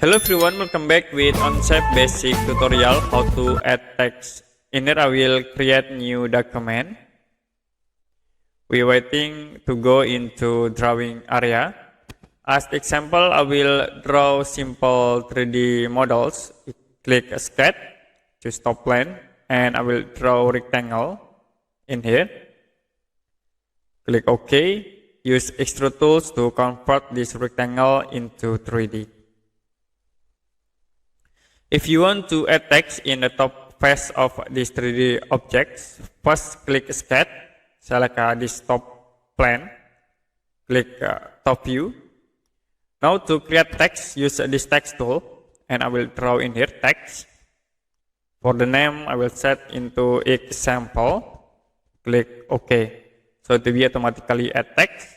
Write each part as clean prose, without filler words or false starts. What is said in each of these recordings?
Hello everyone, welcome back with Onshape basic tutorial how to add text. In here I will create new document. We're waiting to go into drawing area. As example, I will draw simple 3D models. Click sketch, choose top plane, and I will draw rectangle in here. Click OK. Use extrude tools to convert this rectangle into 3D. If you want to add text in the top face of these 3D objects, first click sketch, select this top plane, click top view. Now to create text, use this text tool, and I will draw in here text. For the name, I will set into example, click OK. So to be automatically add text.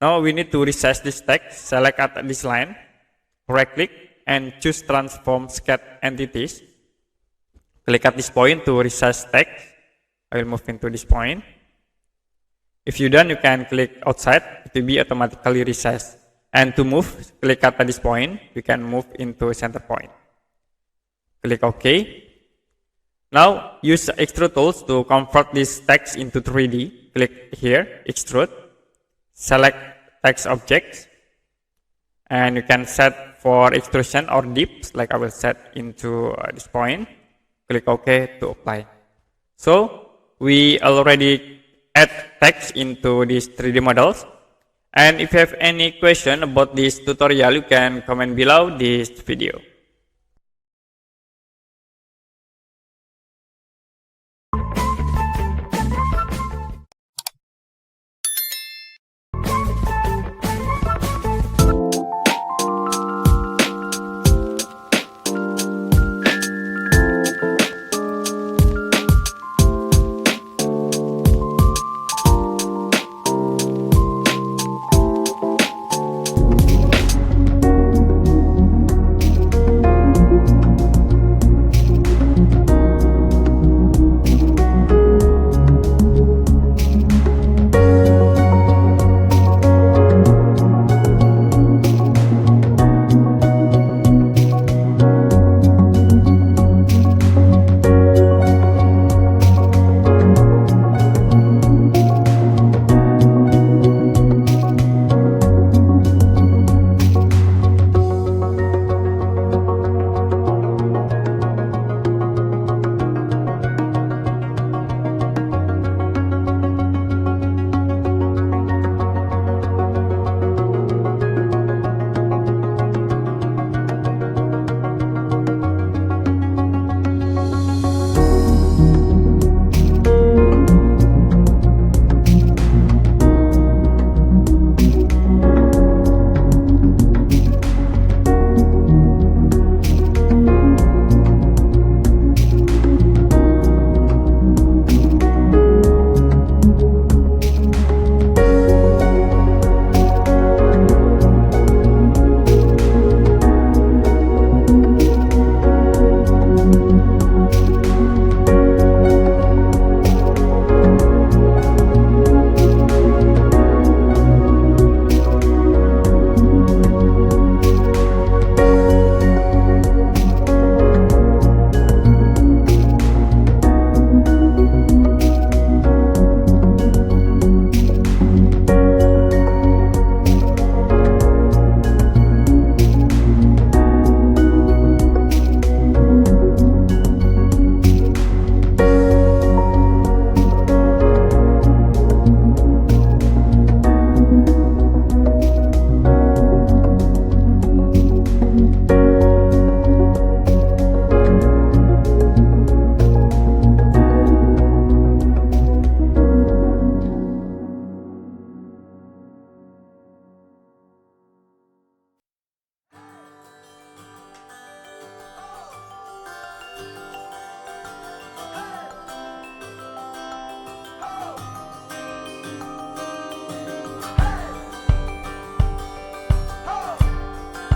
Now we need to resize this text, select at this line, right click, and choose transform sketch entities. Click at this point to resize text. I will move into this point. If you're done, you can click outside to be automatically resized. And to move, click at this point. You can move into center point. Click OK. Now use extrude tools to convert this text into 3D. Click here, extrude. Select text objects. And you can set for extrusion or dips, like I will set into this point. Click OK to apply. So we already add text into these 3D models. And if you have any question about this tutorial, you can comment below this video.